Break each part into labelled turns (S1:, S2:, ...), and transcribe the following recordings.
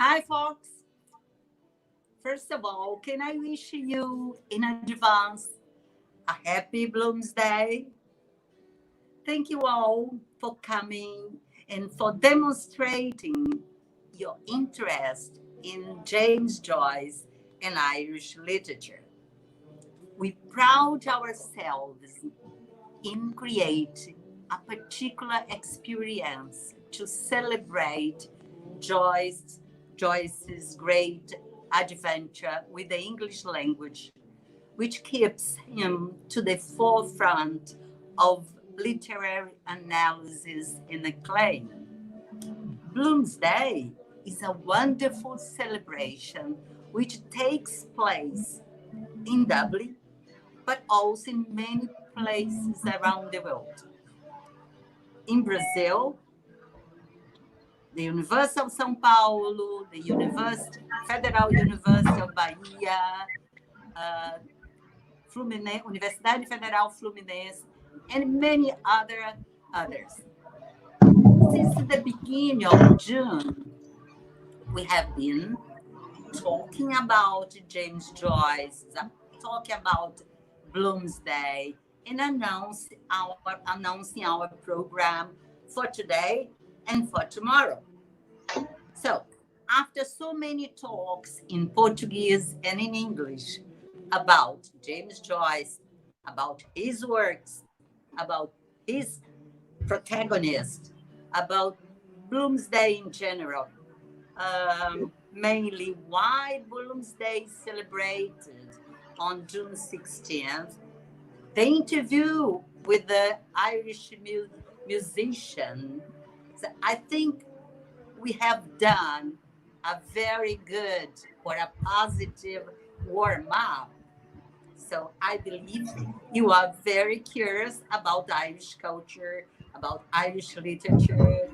S1: Hi, folks. First of all, can I wish you in advance a happy Bloomsday? Thank you all for coming and for demonstrating your interest in James Joyce and Irish literature. We pride ourselves in creating a particular experience to celebrate Joyce's great adventure with the English language, which keeps him to the forefront of literary analysis and acclaim. Bloomsday is a wonderful celebration which takes place in Dublin, but also in many places around the world. In Brazil, the University of São Paulo, the Federal University of Bahia, Universidade Federal Fluminense, and many others. Since the beginning of June, we have been talking about James Joyce, talking about Bloomsday, and announcing our program for today and for tomorrow. So, after so many talks in Portuguese and in English about James Joyce, about his works, about his protagonist, about Bloomsday in general, mainly why Bloomsday is celebrated on June 16th, the interview with the Irish musician. So I think we have done a very good or a positive warm-up. So I believe you are very curious about Irish culture, about Irish literature,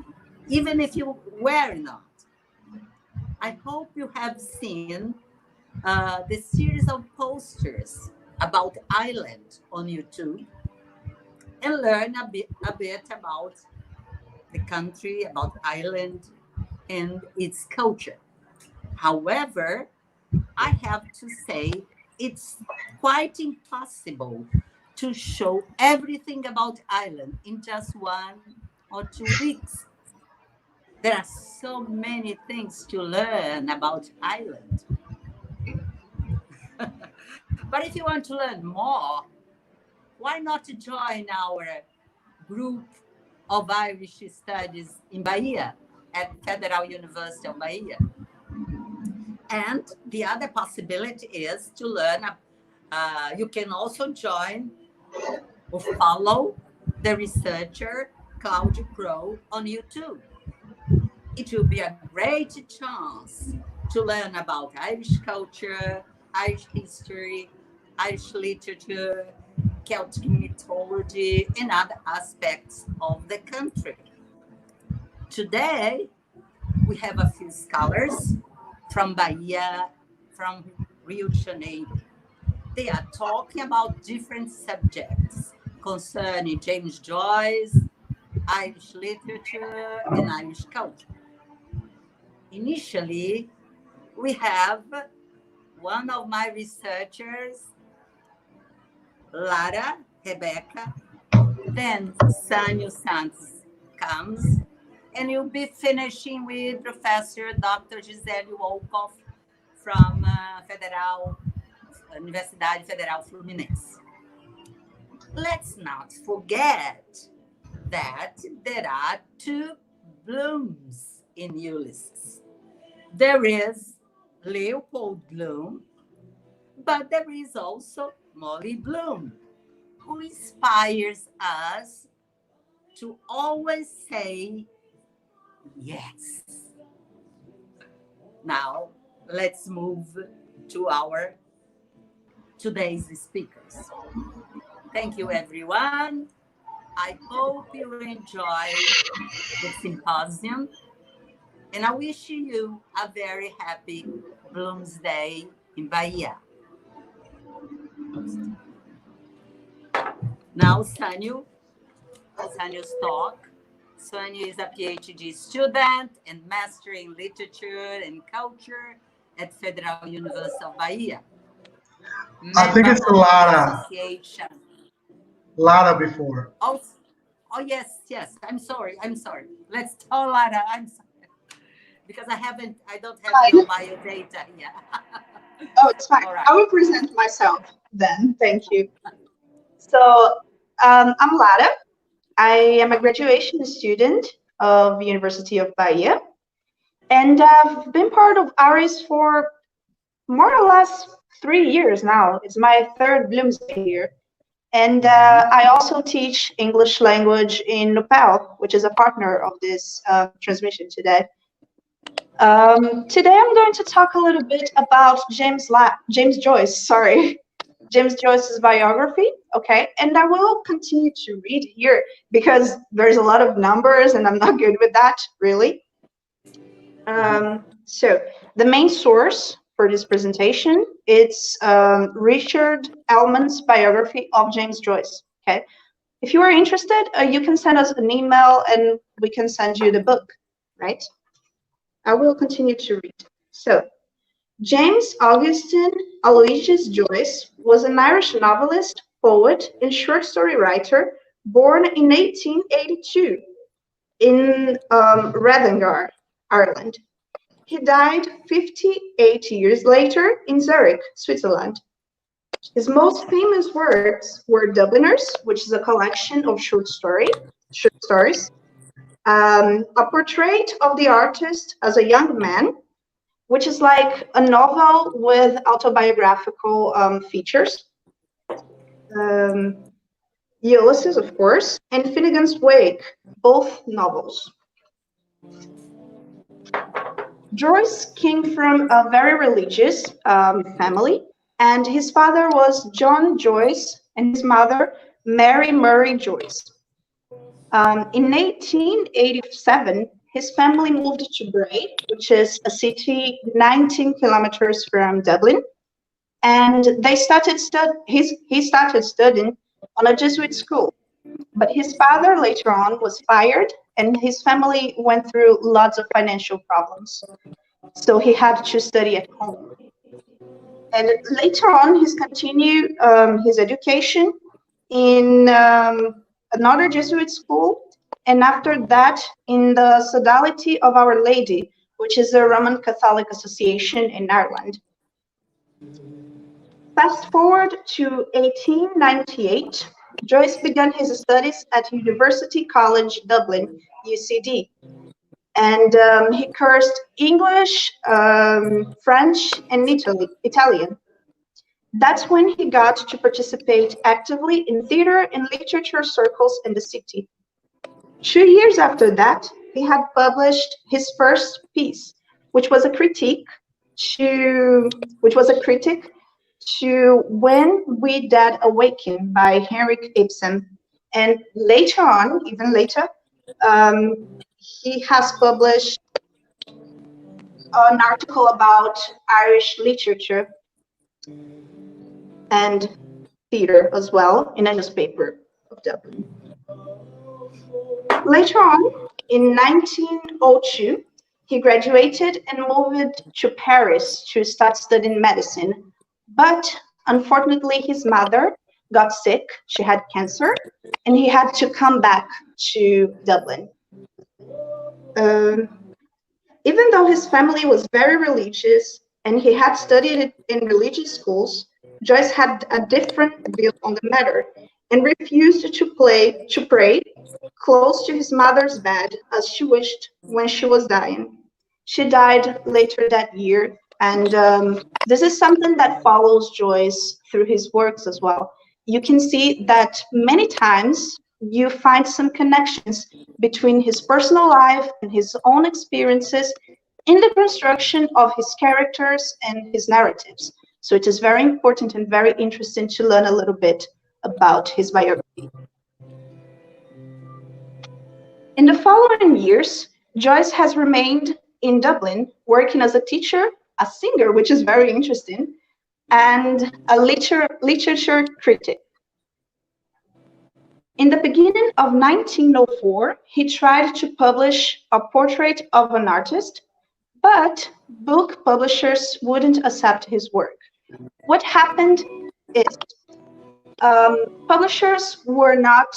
S1: even if you were not. I hope you have seen the series of posters about Ireland on YouTube and learn a bit about the country, about Ireland and its culture. However, I have to say it's quite impossible to show everything about Ireland in just 1 or 2 weeks. There are so many things to learn about Ireland. But if you want to learn more, why not join our group of Irish studies in Bahia at Federal University of Bahia? And the other possibility is to learn, you can also join or follow the researcher Claudio Crow on YouTube. It will be a great chance to learn about Irish culture, Irish history, Irish literature, Celtic mythology, and other aspects of the country. Today, we have a few scholars from Bahia, from Rio de Janeiro. They are talking about different subjects concerning James Joyce, Irish literature, and Irish culture. Initially, we have one of my researchers, Lara, Rebeca, then Sanio Santos comes, and you'll be finishing with Professor Dr. Gisele from Universidade Federal Fluminense. Let's not forget that there are 2 Blooms in Ulysses. There is Leopold Bloom, but there is also Molly Bloom, who inspires us to always say yes. Now, let's move to our today's speakers. Thank you, everyone. I hope you enjoy the symposium, and I wish you a very happy Bloomsday in Bahia. Now, Sanio's talk Sanio is a PhD student and Master in Literature and Culture at Federal University of Bahia.
S2: I think it's Lara.
S1: Association.
S2: Lara before.
S1: Oh, yes. I'm sorry. Let's tell Lara. I'm sorry. Because I don't have your bio data here.
S3: Oh, it's fine. Right. I will present myself then. Thank you. So I'm Lara. I am a graduation student of the University of Bahia. And I've been part of ARIS for more or less 3 years now. It's my third Bloomsday here. And I also teach English language in NUPEL, which is a partner of this transmission today. Today I'm going to talk a little bit about James Joyce, James Joyce's biography, okay? And I will continue to read here because there's a lot of numbers and I'm not good with that, really. So the main source for this presentation, it's Richard Ellman's biography of James Joyce, okay? If you are interested, you can send us an email and we can send you the book, right? I will continue to read. So, James Augustine Aloysius Joyce was an Irish novelist, poet, and short story writer born in 1882 in Redingar, Ireland. He died 58 years later in Zurich, Switzerland. His most famous works were Dubliners, which is a collection of short stories, a portrait of the artist as a young man, which is like a novel with autobiographical features. Ulysses, of course, and Finnegan's Wake, both novels. Joyce came from a very religious family, and his father was John Joyce and his mother, Mary Murray Joyce. In 1887, his family moved to Bray, which is a city 19 kilometers from Dublin, and he started studying on a Jesuit school. But his father later on was fired, and his family went through lots of financial problems. So he had to study at home. And later on, he's continued his education in another Jesuit school, and after that in the Sodality of Our Lady, which is a Roman Catholic association in Ireland. Fast forward to 1898, Joyce began his studies at University College Dublin, UCD, and he cursed English, French, and Italian. That's when he got to participate actively in theater and literature circles in the city. 2 years after that, he had published his first piece, which was a critique to When We Dead Awaken by Henrik Ibsen. And later on, even later, he has published an article about Irish literature and theater as well in a newspaper of Dublin. Later on, in 1902, he graduated and moved to Paris to start studying medicine. But unfortunately, his mother got sick, she had cancer, and he had to come back to Dublin. Even though his family was very religious and he had studied in religious schools, Joyce had a different view on the matter and refused to pray close to his mother's bed as she wished when she was dying. She died later that year, and this is something that follows Joyce through his works as well. You can see that many times you find some connections between his personal life and his own experiences in the construction of his characters and his narratives. So it is very important and very interesting to learn a little bit about his biography. In the following years, Joyce has remained in Dublin, working as a teacher, a singer, which is very interesting, and a literature critic. In the beginning of 1904, he tried to publish a portrait of an artist, but book publishers wouldn't accept his work. What happened is publishers were not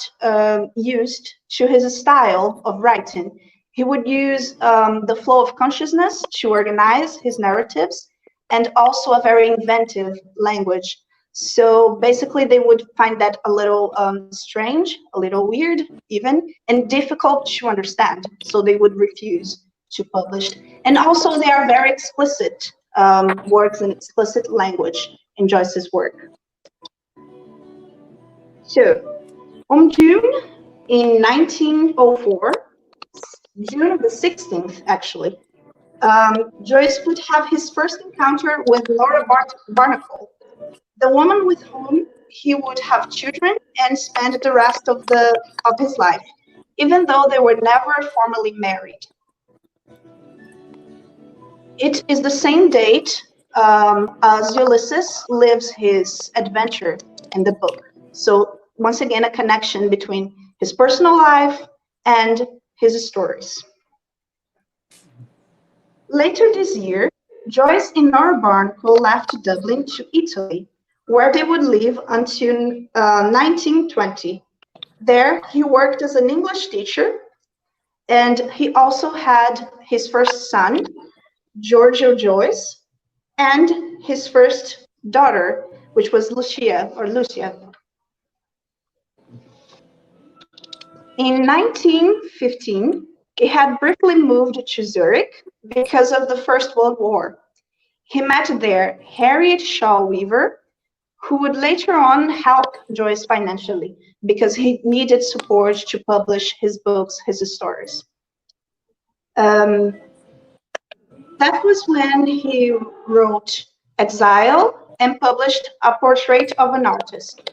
S3: used to his style of writing. He would use the flow of consciousness to organize his narratives, and also a very inventive language. So basically, they would find that a little strange, a little weird even, and difficult to understand. So they would refuse to publish. And also, they are very explicit works and explicit language in Joyce's work. So, on June in 1904, June the 16th, actually, Joyce would have his first encounter with Laura Barnacle, the woman with whom he would have children and spend the rest of his life, even though they were never formally married. It is the same date as Ulysses lives his adventure in the book. So once again, a connection between his personal life and his stories. Later this year, Joyce and Nora Barnacle left Dublin to Italy, where they would live until 1920. There, he worked as an English teacher, and he also had his first son, Giorgio Joyce, and his first daughter, which was Lucia. In 1915, he had briefly moved to Zurich because of the First World War. He met there Harriet Shaw Weaver, who would later on help Joyce financially because he needed support to publish his books, his stories. That was when he wrote Exile and published A Portrait of an Artist.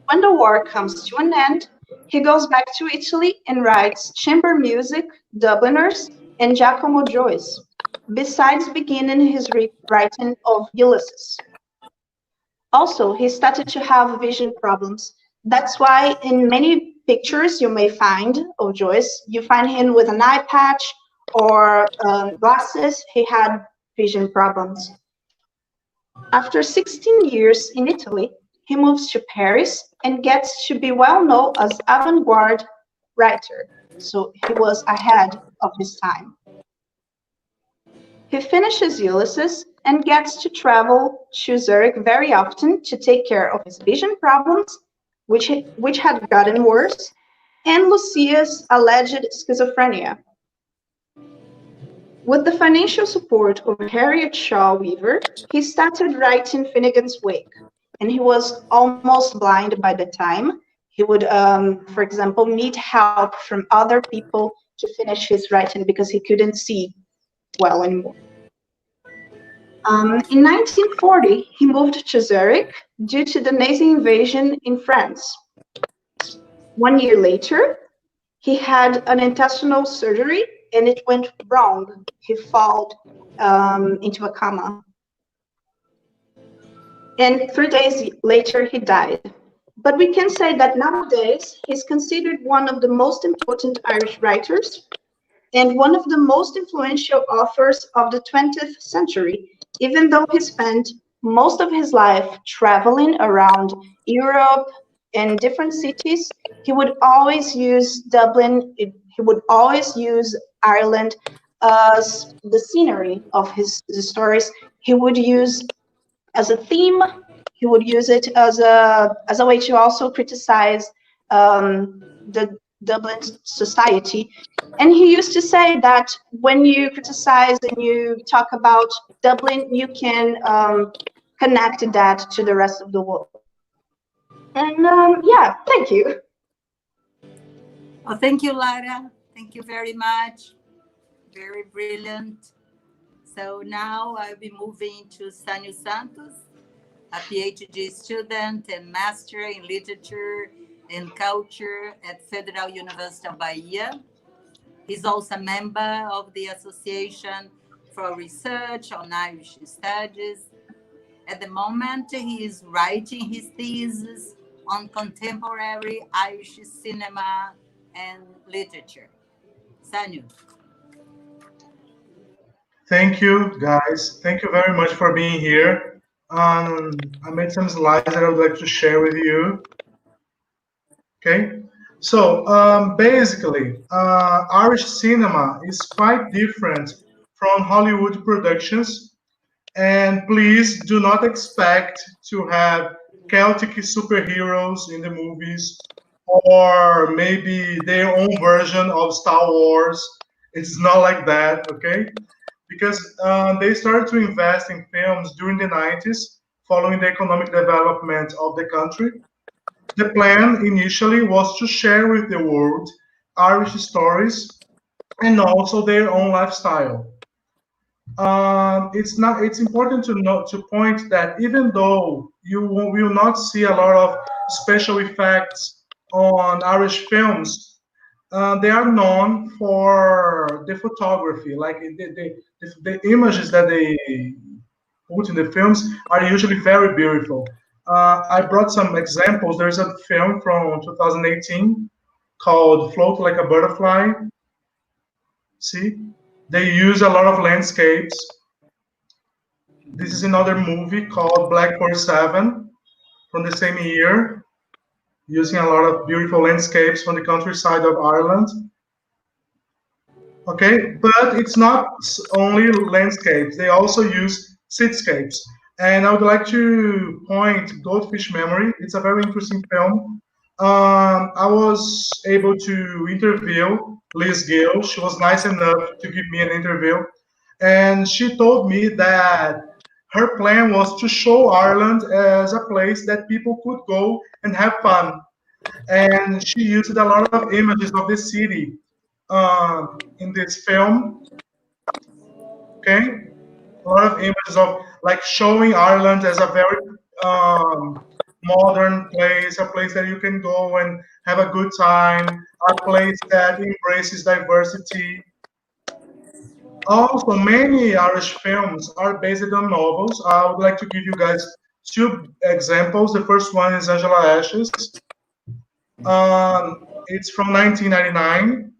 S3: When the war comes to an end, he goes back to Italy and writes chamber music, Dubliners, and Giacomo Joyce, besides beginning his rewriting of Ulysses. Also, he started to have vision problems. That's why in many pictures you may find of Joyce, you find him with an eye patch or glasses. He had vision problems. After 16 years in Italy, he moves to Paris and gets to be well known as avant-garde writer. So he was ahead of his time. He finishes Ulysses and gets to travel to Zurich very often to take care of his vision problems, which had gotten worse, and Lucia's alleged schizophrenia. With the financial support of Harriet Shaw Weaver, he started writing Finnegan's Wake, and he was almost blind by the time. He would, for example, need help from other people to finish his writing because he couldn't see well anymore. In 1940, he moved to Zurich due to the Nazi invasion in France. 1 year later, he had an intestinal surgery and it went wrong. He fell into a coma. And 3 days later, he died. But we can say that nowadays, he's considered one of the most important Irish writers and one of the most influential authors of the 20th century, even though he spent most of his life traveling around Europe and different cities. He would always use Dublin, he would always use Ireland as the scenery of his stories. He would use as a theme, he would use it as a way to also criticize the Dublin society. And he used to say that when you criticize and you talk about Dublin, you can connect that to the rest of the world. And yeah, thank you.
S1: Oh, thank you, Lara. Thank you very much. Very brilliant. So now I'll be moving to Sanio Santos, a PhD student and master in literature and culture at Federal University of Bahia. He's also a member of the Association for Research on Irish Studies. At the moment, he is writing his thesis on contemporary Irish cinema and literature. Sanio.
S2: Thank you, guys. Thank you very much for being here. I made some slides that I would like to share with you. Okay, so basically, Irish cinema is quite different from Hollywood productions, and please do not expect to have Celtic superheroes in the movies or maybe their own version of Star Wars. It's not like that, okay? Because they started to invest in films during the 90s following the economic development of the country. The plan initially was to share with the world Irish stories and also their own lifestyle. It's important to note to point that even though you will not see a lot of special effects on Irish films, they are known for the photography, like the images that they put in the films are usually very beautiful. I brought some examples. There's a film from 2018 called Float Like a Butterfly. See? They use a lot of landscapes. This is another movie called Black 47 from the same year, using a lot of beautiful landscapes from the countryside of Ireland. Okay, but it's not only landscapes. They also use cityscapes. And I would like to point Goldfish Memory. It's a very interesting film. I was able to interview Liz Gill. She was nice enough to give me an interview. And she told me that her plan was to show Ireland as a place that people could go and have fun. And she used a lot of images of the city in this film. Okay, a lot of images of like showing Ireland as a very modern place, a place that you can go and have a good time, a place that embraces diversity. Also, many Irish films are based on novels. I would like to give you guys two examples. The first one is Angela Ashes. It's from 1999,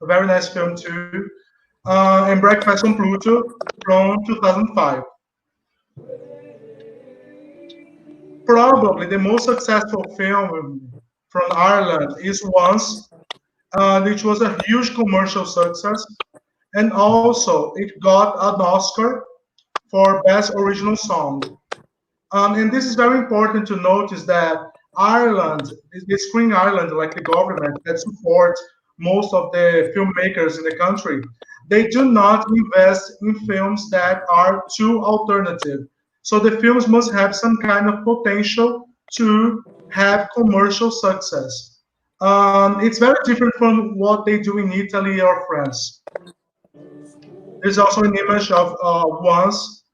S2: a very nice film too. And Breakfast on Pluto from 2005. Probably the most successful film from Ireland is Once, which was a huge commercial success. And also, it got an Oscar for Best Original Song. And this is very important to notice that Ireland, the Screen Ireland, like the government that supports most of the filmmakers in the country, they do not invest in films that are too alternative. So the films must have some kind of potential to have commercial success. It's very different from what they do in Italy or France. There's also an image of Once.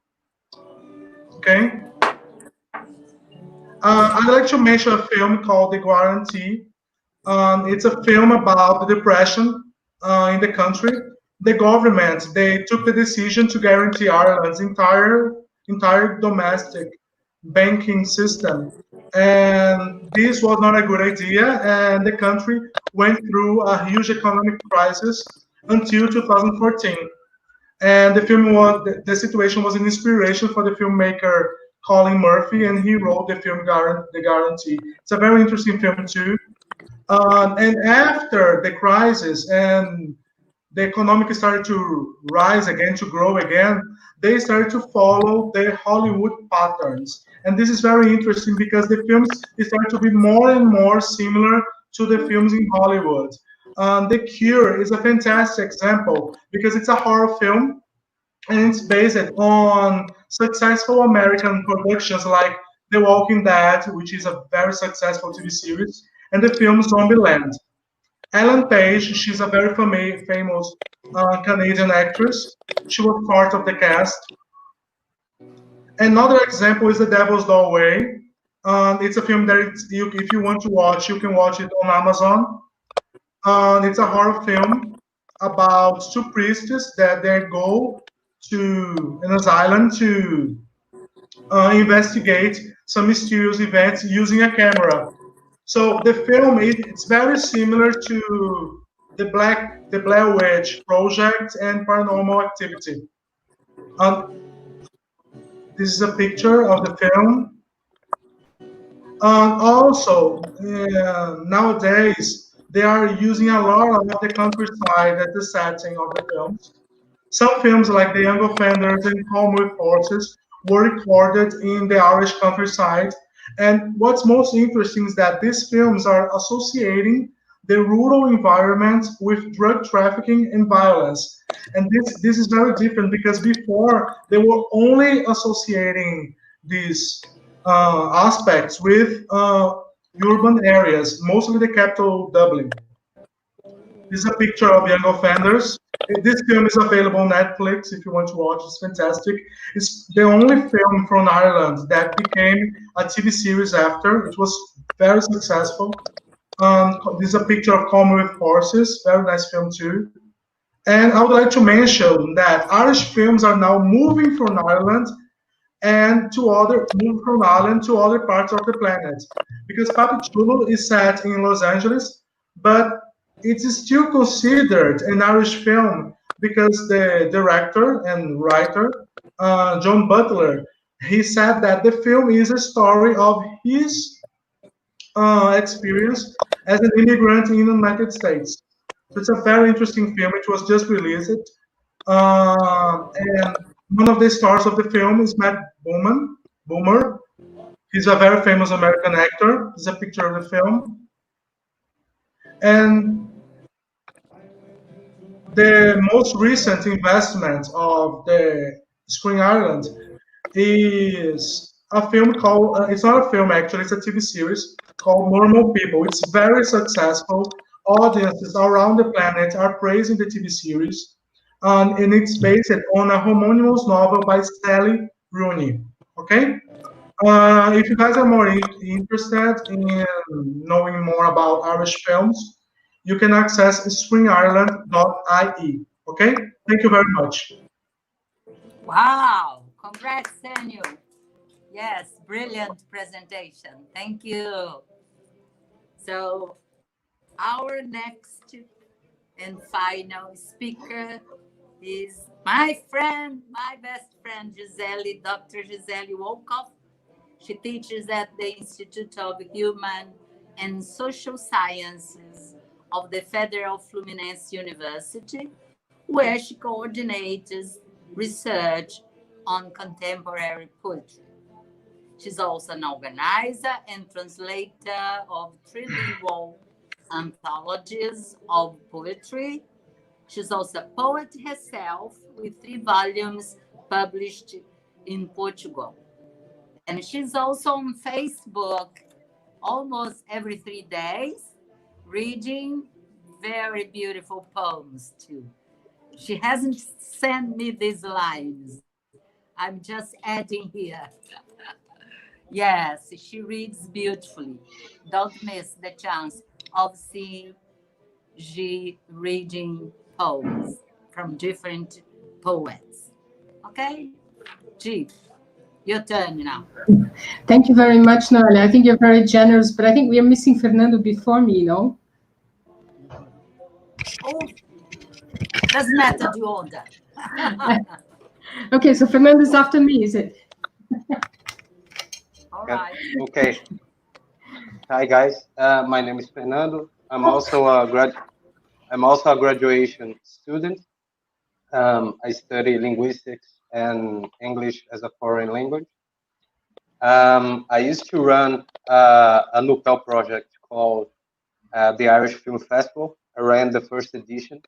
S2: Okay. I'd like to mention a film called The Guarantee. It's a film about the depression in the country. The government, they took the decision to guarantee Ireland's entire domestic banking system. And this was not a good idea, and the country went through a huge economic crisis until 2014. And the situation was an inspiration for the filmmaker Colin Murphy, and he wrote the film The Guarantee. It's a very interesting film too. And after the crisis and the economic started to rise again, to grow again, they started to follow the Hollywood patterns. And this is very interesting because the films started to be more and more similar to the films in Hollywood. The Cure is a fantastic example because it's a horror film and it's based on successful American productions like The Walking Dead, which is a very successful TV series, and the film Zombieland. Ellen Page, she's a very famous Canadian actress. She was part of the cast. Another example is The Devil's Doorway. It's a film that if you want to watch, you can watch it on Amazon. It's a horror film about two priests that they go to an asylum to investigate some mysterious events using a camera. So the film it's very similar to the Blair Witch Project and Paranormal Activity. This is a picture of the film. Also, nowadays they are using a lot of the countryside as the setting of the films. Some films like The Young Offenders and Home with Horses were recorded in the Irish countryside. And what's most interesting is that these films are associating the rural environment with drug trafficking and violence. And this is very different because before they were only associating these aspects with urban areas, mostly the capital Dublin. This is a picture of Young Offenders. This film is available on Netflix if you want to watch. It's fantastic. It's the only film from Ireland that became a TV series after. It was very successful. This is a picture of Home with Horses. Very nice film too. And I would like to mention that Irish films are now moving from Ireland to other parts of the planet. Because Papi Chulo is set in Los Angeles, but it is still considered an Irish film because the director and writer, John Butler, he said that the film is a story of his experience as an immigrant in the United States. So it's a very interesting film. It was just released. And one of the stars of the film is Matt Boomer. He's a very famous American actor. This is a picture of the film. And the most recent investment of the Screen Ireland is a film called, it's not a film actually, it's a TV series called Normal People. It's very successful. Audiences around the planet are praising the TV series. And it's based on a homonymous novel by Sally Rooney. Okay? If you guys are more interested in knowing more about Irish films, you can access screenireland.ie. Okay? Thank you very much.
S1: Wow. Congrats, Sanio. Yes, brilliant presentation. Thank you. So our next and final speaker is my friend, my best friend, Gisele, Dr. Gisele Wolkoff. She teaches at the Institute of Human and Social Sciences of the Federal Fluminense University, where she coordinates research on contemporary poetry. She's also an organizer and translator of trilingual anthologies of poetry. She's also a poet herself with 3 volumes published in Portugal. And she's also on Facebook almost every 3 days, reading very beautiful poems too. She hasn't sent me these lines. I'm just adding here. Yes, she reads beautifully. Don't miss the chance of seeing G reading poems from different poets. Okay? G, your turn now.
S4: Thank you very much, Noélia. I think you're very generous, but I think we are missing Fernando before me, no?
S1: Oh, doesn't matter the order.
S4: Okay, so Fernando is after me, is it?
S1: All right.
S5: Okay. Hi guys. My name is Fernando. I'm also a graduation student. I study linguistics and English as a foreign language. I used to run a NUPEL project called the Irish Film Festival. I ran the first edition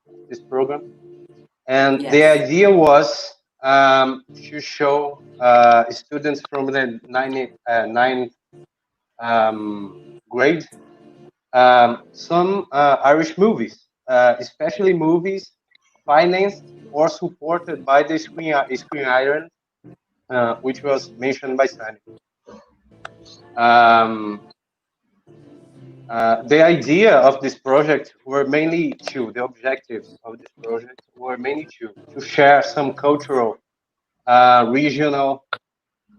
S5: of this program. And
S1: Yes.
S5: the idea was to show students from the ninth grade some Irish movies, especially movies financed or supported by the Screen Ireland, which was mentioned by Sanio. The idea of this project were mainly two. The objectives of this project were mainly two: to share some cultural, regional,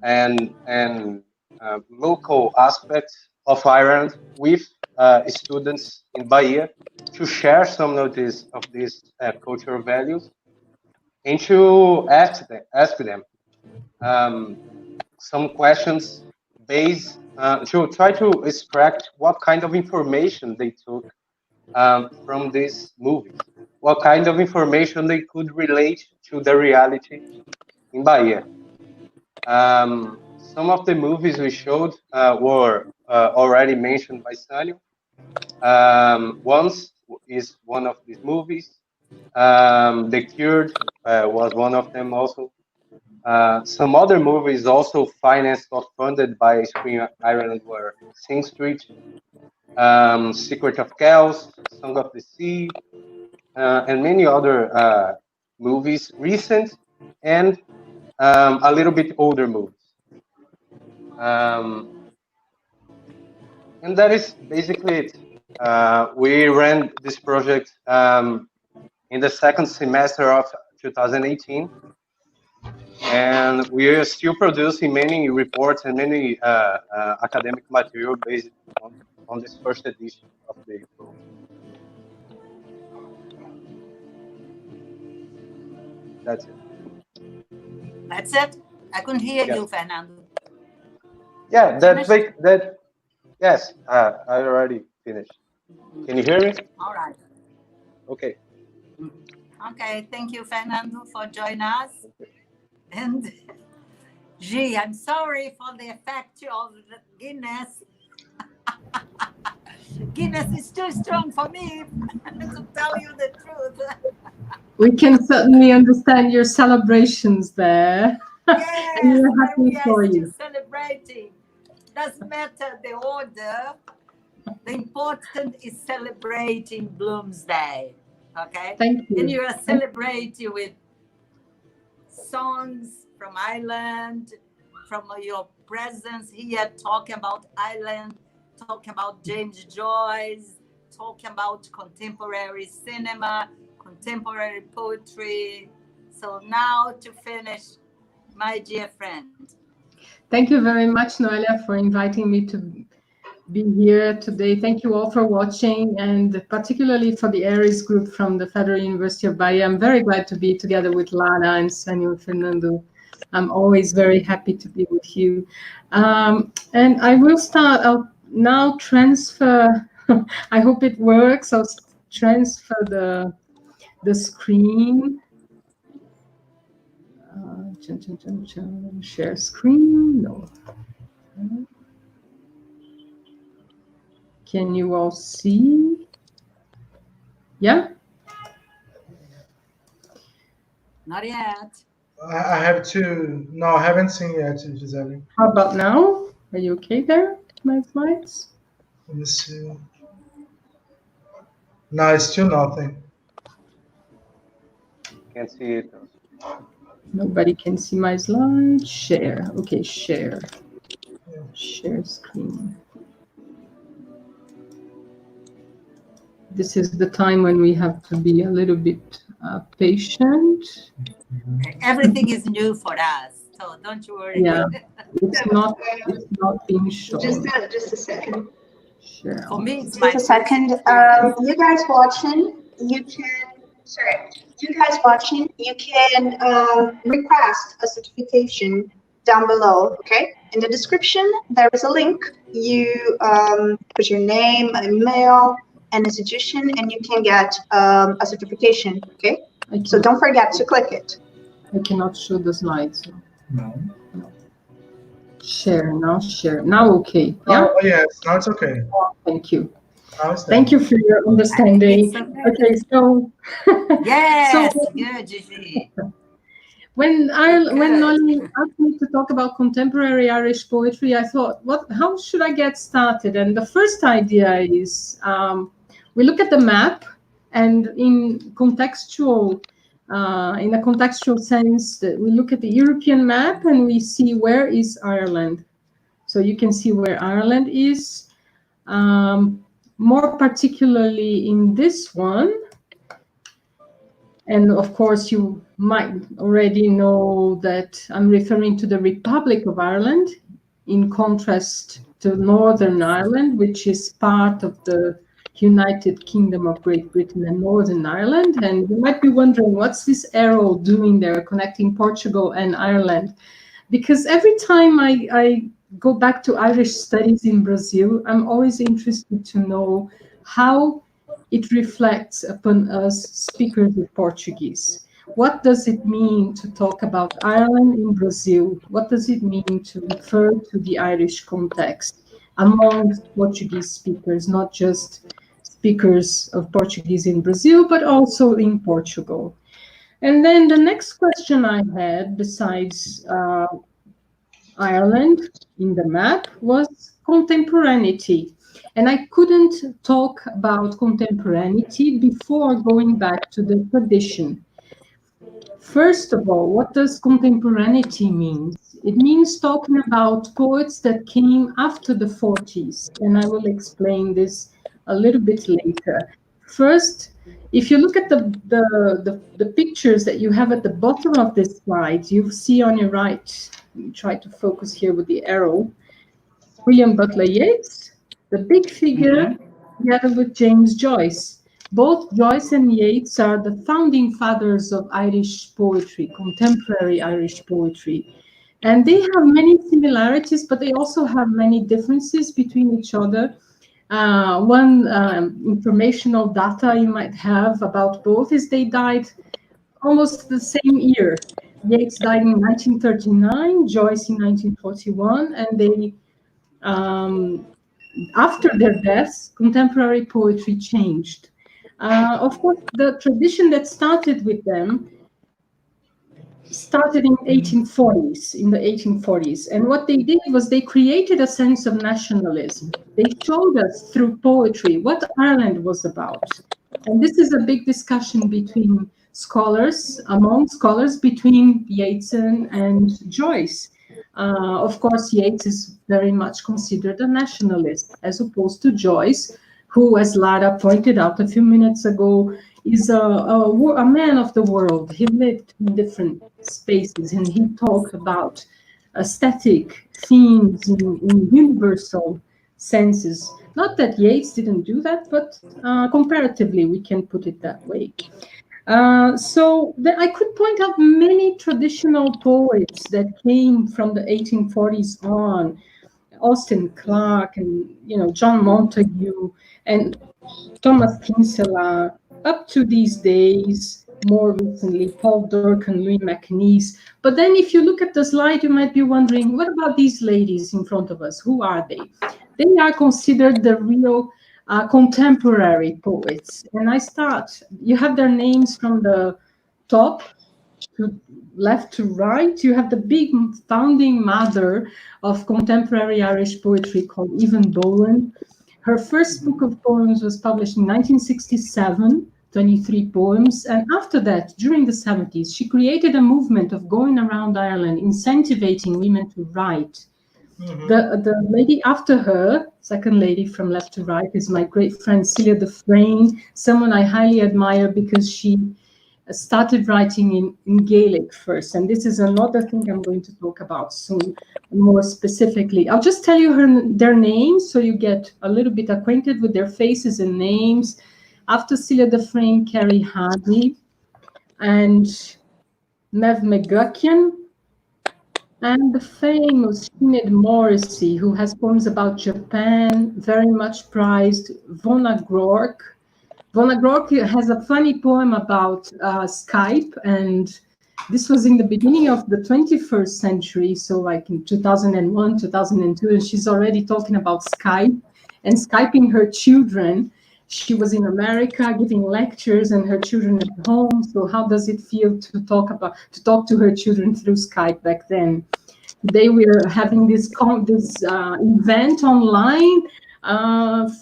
S5: and local aspects of Ireland with students in Bahia to share some of these cultural values and to ask them some questions based to try to extract what kind of information they took from these movies, what kind of information they could relate to the reality in Bahia. Some of the movies we showed were already mentioned by Sanio. Once is one of these movies. The Cured was one of them also. Some other movies also financed or funded by Screen Ireland were Sing Street, Secret of Kells, Song of the Sea, and many other movies, recent and a little bit older movies. And that is basically it. We ran this project in the second semester of 2018. And we are still producing many reports and many academic material based on this first edition of the program. That's it.
S1: That's it? I couldn't hear you, Fernando.
S5: Yeah, yes, I already finished. Can you hear me?
S1: All right.
S5: Okay.
S1: Okay, thank you, Fernando, for joining us. And gee, I'm sorry for the effect of the Guinness. Guinness is too strong for me, to tell you the truth.
S4: We can certainly understand your celebrations there.
S1: Yes,
S4: we're happy for you.
S1: Still celebrating. Doesn't matter the order. The important is celebrating Bloomsday. Okay?
S4: Thank you.
S1: And you are celebrating with songs from Ireland, from your presence here, talking about Ireland, talking about James Joyce, talking about contemporary cinema, contemporary poetry. So now to finish, my dear friend.
S4: Thank you very much, Noélia, for inviting me to be here today. Thank you all for watching, and particularly for the ARIS group from the Federal University of Bahia. I'm very glad to be together with Lara and Sanio and Fernando. I'm always very happy to be with you. And I will start, I'll now transfer, I hope it works, I'll transfer the screen. Share screen, no. Can you all see? Yeah?
S1: Not yet.
S2: I have to. No, I haven't seen yet, Gisele.
S4: How about now? Are you okay there, my slides?
S2: Let me see. No, it's still nothing.
S5: Can't see it.
S4: Nobody can see my slide. Share. Okay, share. Share screen. This is the time when we have to be a little bit patient.
S1: Everything is new for us, so don't you worry.
S4: Yeah, it's not being shown.
S3: Just a second.
S4: Share.
S1: For me, it's
S3: Just a second. You guys watching, you can request a certification down below, okay? In the description, there is a link. You put your name, email, and institution, and you can get a certification, okay? So don't forget to click it.
S4: I cannot show the slides. So.
S2: No.
S4: Share, now share. Now okay. Yeah?
S2: Oh, yes, now it's okay.
S4: Oh, thank you.
S2: Thank
S4: you for your understanding. Okay, so
S1: yes,
S4: so,
S1: good, Gigi.
S4: When Noélia asked me to talk about contemporary Irish poetry, I thought, how should I get started? And the first idea is we look at the map, and in a contextual sense, that we look at the European map and we see where is Ireland. So you can see where Ireland is, more particularly in this one. And of course, you might already know that I'm referring to the Republic of Ireland in contrast to Northern Ireland, which is part of the United Kingdom of Great Britain and Northern Ireland. And you might be wondering, what's this arrow doing there, connecting Portugal and Ireland? Because every time I go back to Irish studies in Brazil, I'm always interested to know how it reflects upon us speakers of Portuguese. What does it mean to talk about Ireland in Brazil? What does it mean to refer to the Irish context among Portuguese speakers, not just speakers of Portuguese in Brazil, but also in Portugal? And then the next question I had, besides Ireland in the map, was contemporaneity. And I couldn't talk about contemporaneity before going back to the tradition. First of all, what does contemporaneity mean? It means talking about poets that came after the 40s, and I will explain this a little bit later. First, if you look at the pictures that you have at the bottom of this slide, you see on your right, try to focus here with the arrow, William Butler Yeats, the big figure, together with James Joyce. Both Joyce and Yeats are the founding fathers of Irish poetry, contemporary Irish poetry. And they have many similarities, but they also have many differences between each other. One informational data you might have about both is they died almost the same year. Yeats died in 1939, Joyce in 1941, and they after their deaths, contemporary poetry changed. Of course, the tradition that started with them started in the 1840s. And what they did was they created a sense of nationalism. They showed us through poetry what Ireland was about. And this is a big discussion between scholars, among scholars, between Yeats and Joyce. Of course, Yeats is very much considered a nationalist, as opposed to Joyce, who, as Lara pointed out a few minutes ago, is a man of the world. He lived in different spaces, and he talked about aesthetic themes in universal senses. Not that Yeats didn't do that, but comparatively, we can put it that way. So I could point out many traditional poets that came from the 1840s on, Austin Clarke and John Montague and Thomas Kinsella, up to these days, more recently, Paul Durcan, Louis MacNeice. But then if you look at the slide, you might be wondering, what about these ladies in front of us? Who are they? They are considered the real contemporary poets. And you have their names from the top to left to right. You have the big founding mother of contemporary Irish poetry called Evan Boland. Her first book of poems was published in 1967, 23 poems. And after that, during the 70s, she created a movement of going around Ireland, incentivizing women to write. The lady after her, second lady from left to right, is my great friend Celia Dufresne, someone I highly admire because she started writing in Gaelic first. And this is another thing I'm going to talk about soon, more specifically. I'll just tell you their names so you get a little bit acquainted with their faces and names. After Celia Dufresne, Carrie Hardy and Mev McGuckian, and the famous Sinead Morrissey, who has poems about Japan, very much prized, Vona Groark. Vona Groark has a funny poem about Skype, and this was in the beginning of the 21st century, so like in 2001, 2002, and she's already talking about Skype and Skyping her children. She was in America giving lectures and her children at home. So how does it feel to talk to her children through Skype back then? They were having this event online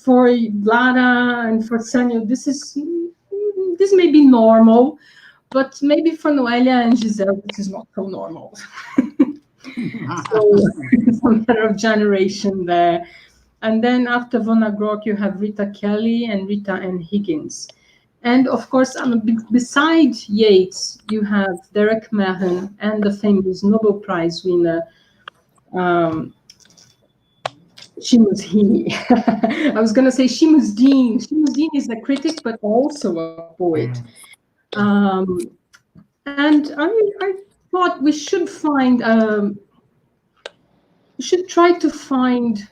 S4: for Lara and for Sanio. This may be normal, but maybe for Noélia and Gisele, this is not so normal. So it's a matter of generation there. And then after Vona Groark, you have Rita Kelly and Rita Ann Higgins. And of course, beside Yeats, you have Derek Mahon and the famous Nobel Prize winner, Shimuzdini. I was going to say Shimuzdin. Shimuzdin is a critic, but also a poet. And I thought we should find, we should try to find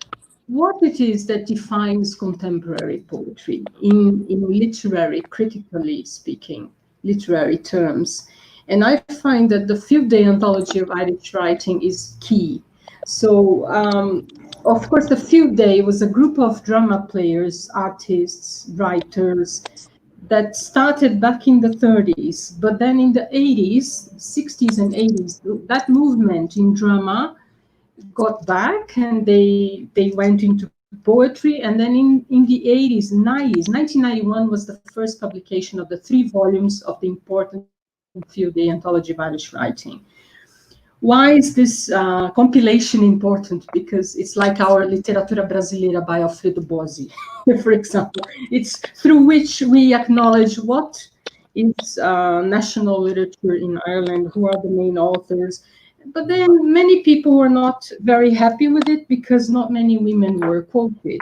S4: what it is that defines contemporary poetry in literary, critically speaking, literary terms. And I find that the Field Day Anthology of Irish Writing is key. So, of course, the Field Day was a group of drama players, artists, writers, that started back in the 30s, but then in the 80s, 60s and 80s, that movement in drama got back and they went into poetry. And then in the 80s, 90s, 1991 was the first publication of the 3 volumes of the important Field Day Anthology of Irish Writing. Why is this compilation important? Because it's like our Literatura Brasileira by Alfredo Bossi, for example. It's through which we acknowledge what is national literature in Ireland, who are the main authors. But then many people were not very happy with it because not many women were quoted,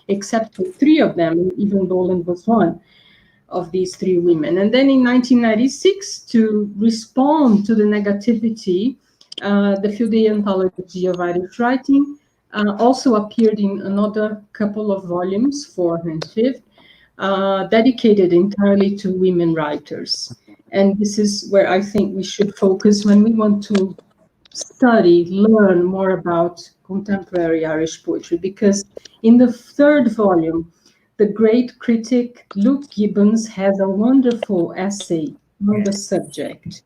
S4: except for 3 of them, even Boland was one of these 3 women. And then in 1996, to respond to the negativity, the Field Day Anthology of Irish Writing also appeared in another couple of volumes, 4th and 5th, dedicated entirely to women writers. And this is where I think we should focus when we want to study, learn more about contemporary Irish poetry, because in the 3rd volume, the great critic Luke Gibbons has a wonderful essay on the subject.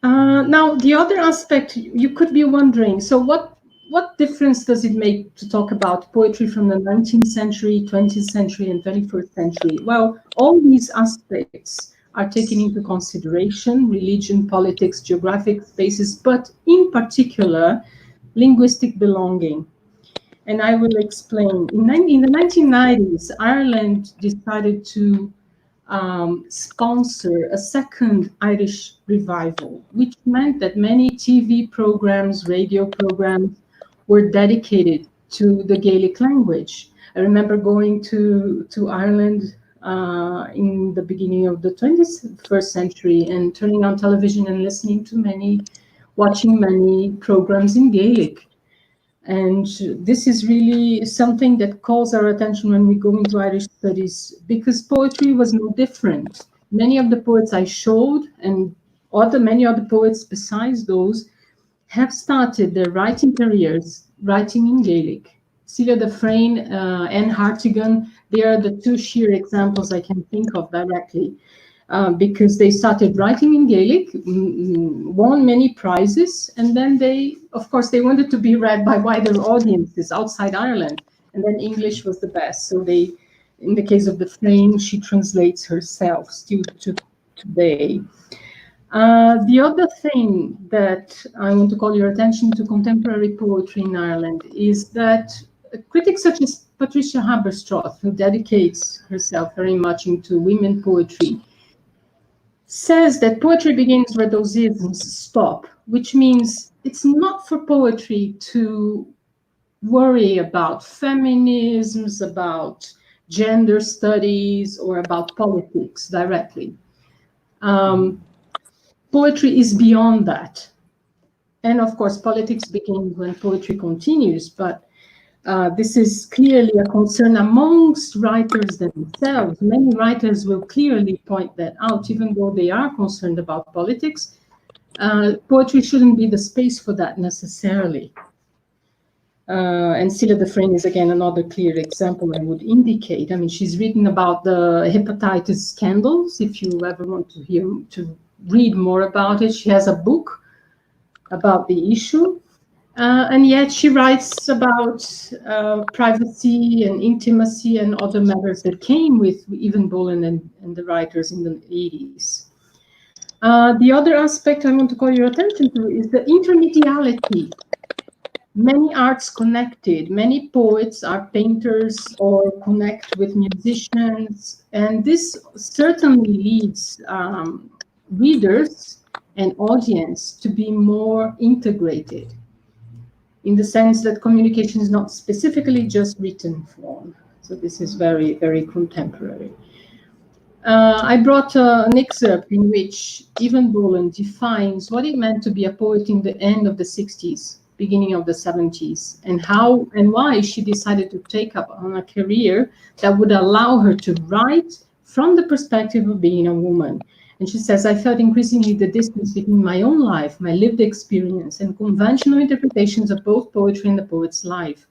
S4: Now, the other aspect, you could be wondering, so what difference does it make to talk about poetry from the 19th century, 20th century, and 21st century? Well, all these aspects are taken into consideration: religion, politics, geographic spaces, but in particular, linguistic belonging. And I will explain. In the 1990s, Ireland decided to sponsor a second Irish revival, which meant that many TV programs, radio programs were dedicated to the Gaelic language. I remember going to Ireland in the beginning of the 21st century and turning on television and watching many programs in Gaelic. And this is really something that calls our attention when we go into Irish studies, because poetry was no different. Many of the poets I showed, and many other poets besides those, have started their writing careers writing in Gaelic. Celia Dufresne, Anne Hartigan, they are the 2 sheer examples I can think of directly. Because they started writing in Gaelic, won many prizes, and then of course, they wanted to be read by wider audiences outside Ireland, and then English was the best. So in the case of Dufresne, she translates herself still to today. The other thing that I want to call your attention to contemporary poetry in Ireland is that critics such as Patricia Haberstroth, who dedicates herself very much into women poetry, says that poetry begins where those isms stop, which means it's not for poetry to worry about feminisms, about gender studies, or about politics directly. Poetry is beyond that. And of course, politics begins when poetry continues, but this is clearly a concern amongst writers themselves. Many writers will clearly point that out, even though they are concerned about politics. Poetry shouldn't be the space for that necessarily. And Celia Dufresne is again another clear example I would indicate. I mean, she's written about the hepatitis scandals. If you ever want to read more about it, she has a book about the issue. And yet she writes about privacy and intimacy and other matters that came with even Boland and the writers in the 80s. The other aspect I want to call your attention to is the intermediality. Many arts connected, many poets are painters or connect with musicians, and this certainly leads readers and audience to be more integrated. in the sense that communication is not specifically just written form. So this is very, very contemporary. I brought an excerpt in which Evan Boland defines what it meant to be a poet in the end of the 60s, beginning of the 70s, and how and why she decided to take up on a career that would allow her to write from the perspective of being a woman. And she says, I felt increasingly the distance between my own life, my lived experience, and conventional interpretations of both poetry and the poet's life.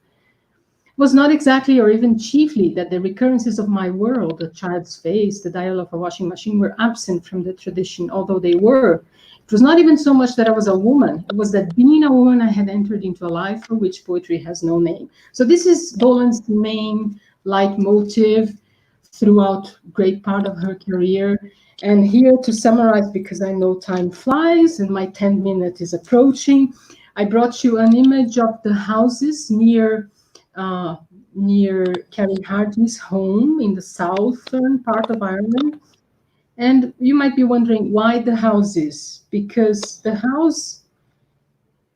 S4: It was not exactly or even chiefly that the recurrences of my world, a child's face, the dial of a washing machine, were absent from the tradition, although they were. It was not even so much that I was a woman. It was that being a woman, I had entered into a life for which poetry has no name. So this is Boland's main leitmotif throughout great part of her career. And here to summarize, because I know time flies and my 10 minutes is approaching, I brought you an image of the houses near Carrie Hardy's home in the southern part of Ireland. And you might be wondering why the houses, because the house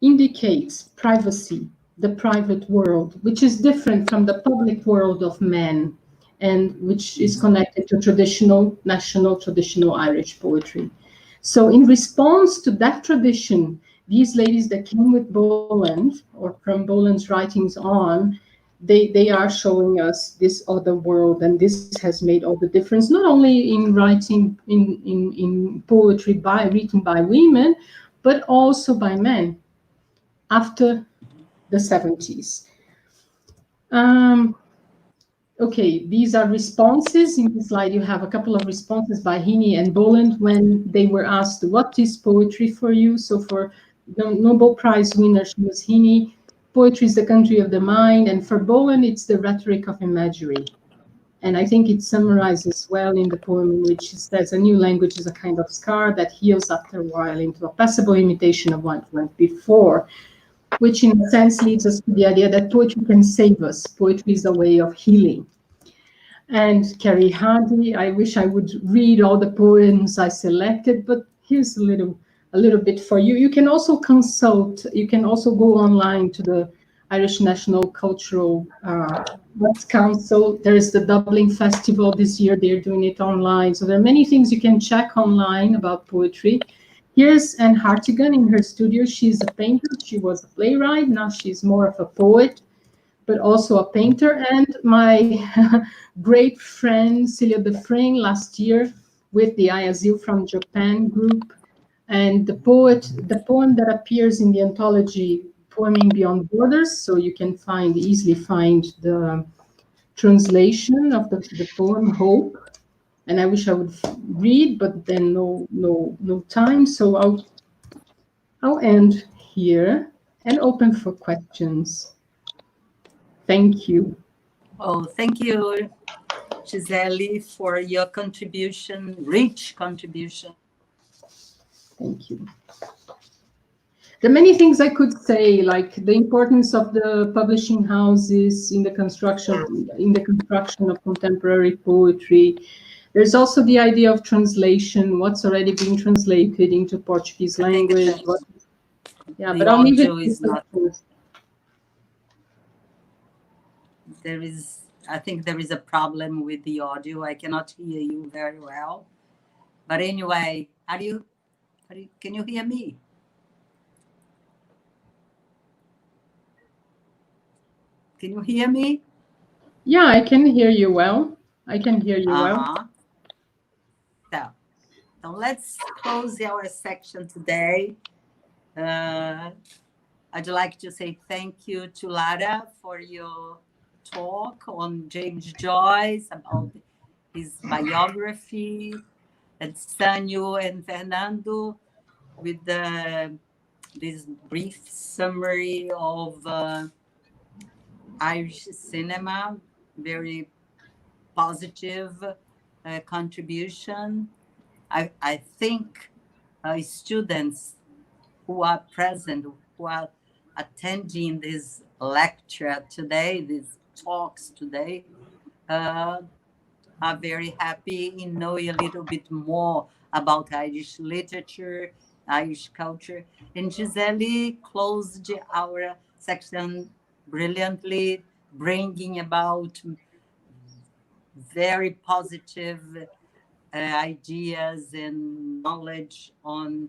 S4: indicates privacy, the private world, which is different from the public world of men, and which is connected to traditional Irish poetry. So in response to that tradition, these ladies that came with Boland, or from Boland's writings on, they are showing us this other world, and this has made all the difference, not only in writing in poetry written by women, but also by men after the 70s. Okay, these are responses. In the slide, you have a couple of responses by Heaney and Boland when they were asked, what is poetry for you? So for the Nobel Prize winner, she was Heaney. Poetry is the country of the mind. And for Boland, it's the rhetoric of imagery. And I think it summarizes well in the poem in which she says, a new language is a kind of scar that heals after a while into a passable imitation of what went before, which in a sense leads us to the idea that poetry can save us. Poetry is a way of healing. And Carrie Hardy, I wish I would read all the poems I selected, but here's a little bit for you. You can also consult, you can also go online to the Irish National Cultural Arts Council. There is the Dublin Festival this year, they're doing it online. So there are many things you can check online about poetry. Here's Anne Hartigan in her studio. She's a painter. She was a playwright. Now she's more of a poet, but also a painter. And my great friend, Celia Defrain, last year with the Ayasil from Japan group. And the poem that appears in the anthology Poeming Beyond Borders, so you can easily find the translation of the poem Hope. And I wish I would read, but then no time. So I'll end here and open for questions. Thank you.
S1: Oh, thank you, Gisele, for your contribution, rich contribution.
S4: Thank you. There are many things I could say, like the importance of the publishing houses in the construction of contemporary poetry. There's also the idea of translation, what's already being translated into Portuguese language. Yeah, but I'll leave it.
S1: I think there is a problem with the audio. I cannot hear you very well. But anyway, can you hear me? Can you hear me?
S4: Yeah, I can hear you well. I can hear you well.
S1: So let's close our section today. I'd like to say thank you to Lara for your talk on James Joyce, about his biography, and Sanio and Fernando with this brief summary of Irish cinema, very positive contribution. I think students who are present, who are attending this lecture today, these talks today, are very happy in knowing a little bit more about Irish literature, Irish culture. And Gisele closed our section brilliantly, bringing about very positive ideas and knowledge on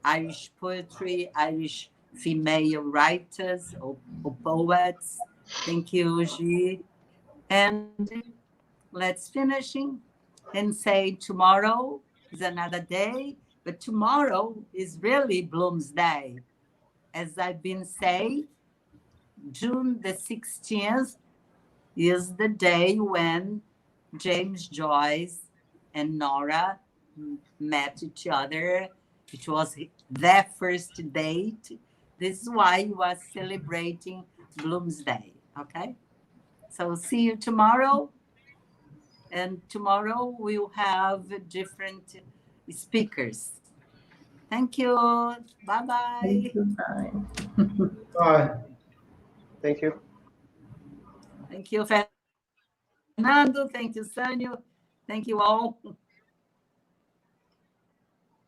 S1: Irish poetry, Irish female writers or poets. Thank you, Gi. And let's finishing and say tomorrow is another day, but tomorrow is really Bloomsday. As I've been saying, June the 16th is the day when James Joyce and Nora met each other. It was their first date. This is why we are celebrating Bloomsday, okay? So see you tomorrow. And tomorrow we'll have different speakers. Thank you. Bye-bye.
S4: Thank you. Bye.
S2: Bye.
S5: Thank you.
S1: Thank you, Fernando. Thank you, Sanio. Thank you all.